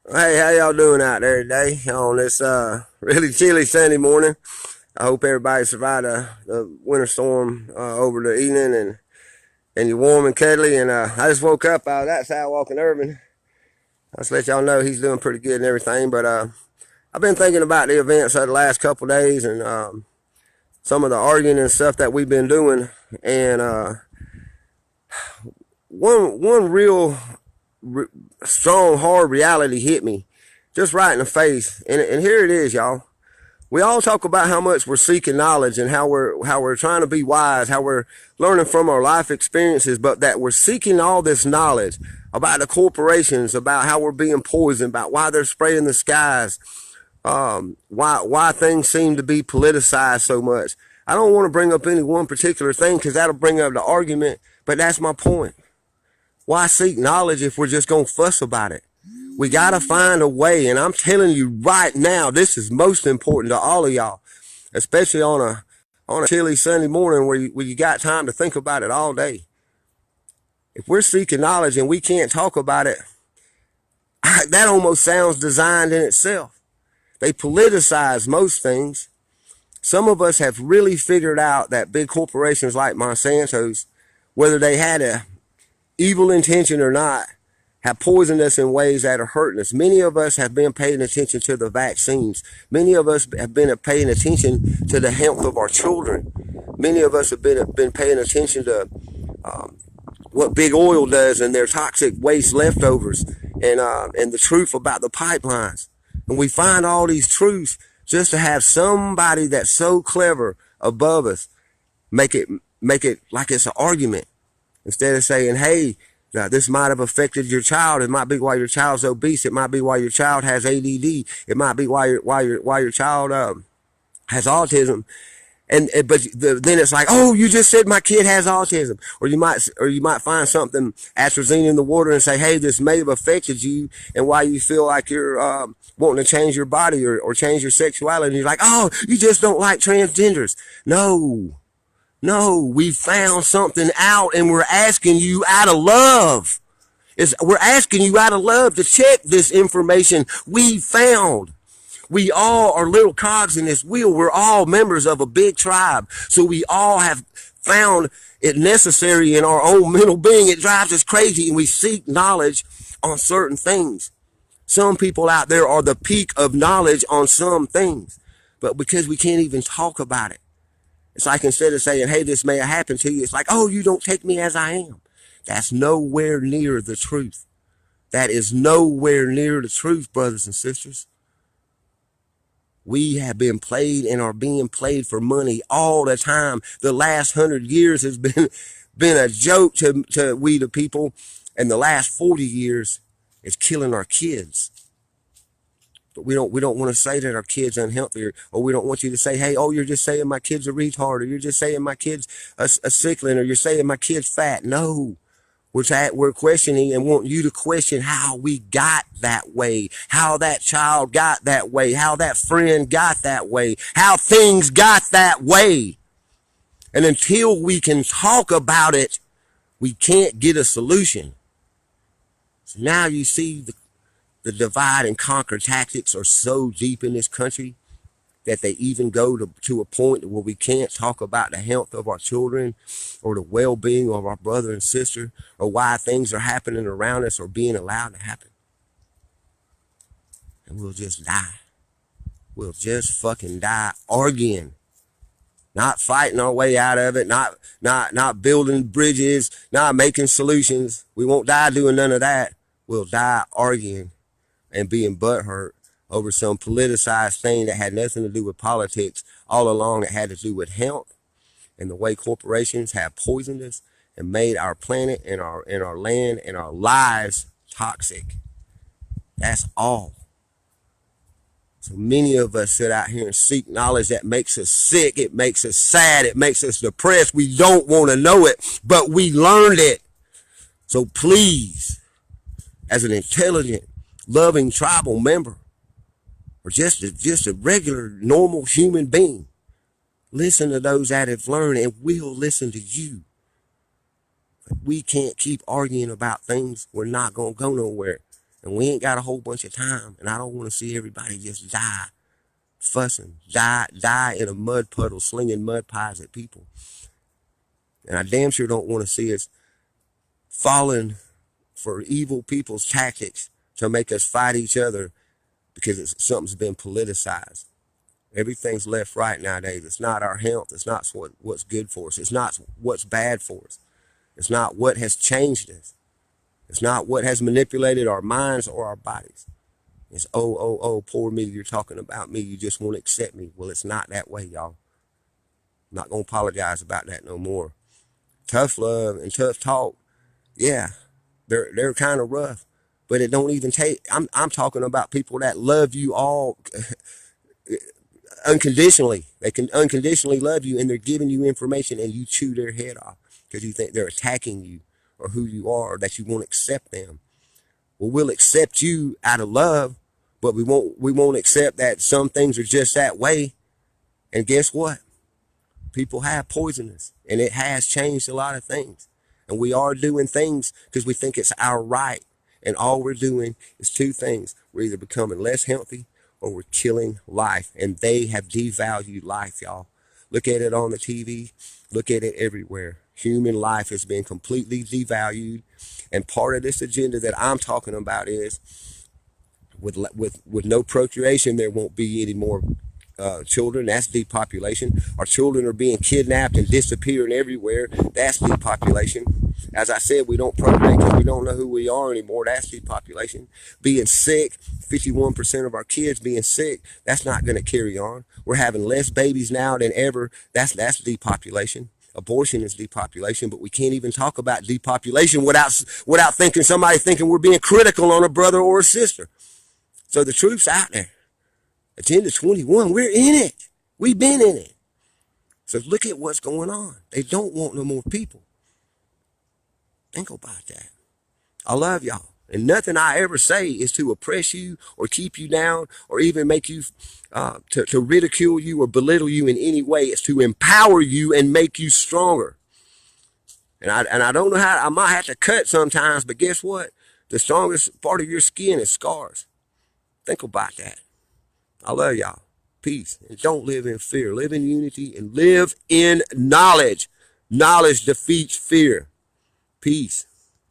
Hey, how y'all doing out there today on this really chilly Sunday morning? I hope everybody survived the winter storm over the evening and you're warm and cuddly. And I just woke up. I was outside walking Irvin. I just let y'all know he's doing pretty good and everything. But I've been thinking about the events of the last couple days and some of the arguing and stuff that we've been doing. And one real strong, hard reality hit me just right in the face. And here it is, y'all. We all talk about how much we're seeking knowledge and how we're trying to be wise, how we're learning from our life experiences, but that we're seeking all this knowledge about the corporations, about how we're being poisoned, about why they're spraying the skies, why things seem to be politicized so much. I don't want to bring up any one particular thing because that'll bring up the argument, but that's my point. Why seek knowledge if we're just going to fuss about it? We got to find a way, and I'm telling you right now, this is most important to all of y'all, especially on a chilly Sunday morning where you got time to think about it all day. If we're seeking knowledge and we can't talk about it, that almost sounds designed in itself. They politicize most things. Some of us have really figured out that big corporations like Monsanto's, whether they had a evil intention or not, have poisoned us in ways that are hurting us. Many of us have been paying attention to the vaccines. Many of us have been paying attention to the health of our children. Many of us have been paying attention to what big oil does and their toxic waste leftovers and the truth about the pipelines. And we find all these truths just to have somebody that's so clever above us make it like it's an argument. Instead of saying, hey, now, this might have affected your child. It might be why your child's obese. It might be why your child has ADD. It might be why your child has autism. Then it's like, oh, you just said my kid has autism, or you might find something atrazine in the water and say, hey, this may have affected you, and why you feel like you're wanting to change your body or change your sexuality. And you're like, oh, you just don't like transgenders. No, we found something out and we're asking you out of love. We're asking you out of love to check this information we found. We all are little cogs in this wheel. We're all members of a big tribe. So we all have found it necessary in our own mental being. It drives us crazy and we seek knowledge on certain things. Some people out there are the peak of knowledge on some things, but because we can't even talk about it. It's like instead of saying, hey, this may have happened to you, it's like, oh, you don't take me as I am. That's nowhere near the truth. That is nowhere near the truth, brothers and sisters. We have been played and are being played for money all the time. The last 100 years has been a joke to we the people, and the last 40 years is killing our kids. But we don't want to say that our kids are unhealthy, or we don't want you to say, hey, oh, you're just saying my kid's a retard, or you're just saying my kid's a sickling, or you're saying my kid's fat. No, we're questioning and want you to question how we got that way, how that child got that way, how that friend got that way, how things got that way. And until we can talk about it, we can't get a solution. So now you see the divide and conquer tactics are so deep in this country that they even go to a point where we can't talk about the health of our children or the well-being of our brother and sister or why things are happening around us or being allowed to happen. And we'll just die. We'll just fucking die arguing, not fighting our way out of it, not building bridges, not making solutions. We won't die doing none of that. We'll die arguing and being butthurt over some politicized thing that had nothing to do with politics all along. It had to do with health and the way corporations have poisoned us and made our planet and our land and our lives toxic. That's all. So many of us sit out here and seek knowledge that makes us sick. It makes us sad. It makes us depressed. We don't want to know it, but we learned it. So please, as an intelligent, loving tribal member, or just a regular, normal human being, listen to those that have learned and will listen to you. We can't keep arguing about things we're not going to go nowhere. And we ain't got a whole bunch of time. And I don't want to see everybody just die, fussing, die in a mud puddle, slinging mud pies at people. And I damn sure don't want to see us falling for evil people's tactics to make us fight each other because something's been politicized. Everything's left right nowadays. It's not our health. It's not what's good for us. It's not what's bad for us. It's not what has changed us. It's not what has manipulated our minds or our bodies. It's, oh, poor me, you're talking about me. You just won't accept me. Well, it's not that way, y'all. I'm not going to apologize about that no more. Tough love and tough talk, yeah, they're kind of rough. But it don't even take, I'm talking about people that love you all unconditionally. They can unconditionally love you, and they're giving you information, and you chew their head off because you think they're attacking you or who you are, or that you won't accept them. Well, we'll accept you out of love, but we won't accept that some things are just that way. And guess what? People have poisonous, and it has changed a lot of things. And we are doing things because we think it's our right. And all we're doing is two things. We're either becoming less healthy or we're killing life. And they have devalued life, y'all. Look at it on the TV. Look at it everywhere. Human life has been completely devalued. And part of this agenda that I'm talking about is with no procreation, there won't be any more children. That's depopulation. Our children are being kidnapped and disappearing everywhere. That's depopulation. As I said, we don't procreate because we don't know who we are anymore. That's depopulation. Being sick, 51% of our kids being sick, that's not going to carry on. We're having less babies now than ever. That's depopulation. Abortion is depopulation, but we can't even talk about depopulation without somebody thinking we're being critical on a brother or a sister. So the truth's out there. Agenda 21, we're in it. We've been in it. So look at what's going on. They don't want no more people. Think about that. I love y'all. And nothing I ever say is to oppress you or keep you down or even make you, to ridicule you or belittle you in any way. It's to empower you and make you stronger. And I don't know how, I might have to cut sometimes, but guess what? The strongest part of your skin is scars. Think about that. I love y'all. Peace. And don't live in fear. Live in unity and live in knowledge. Knowledge defeats fear. Peace.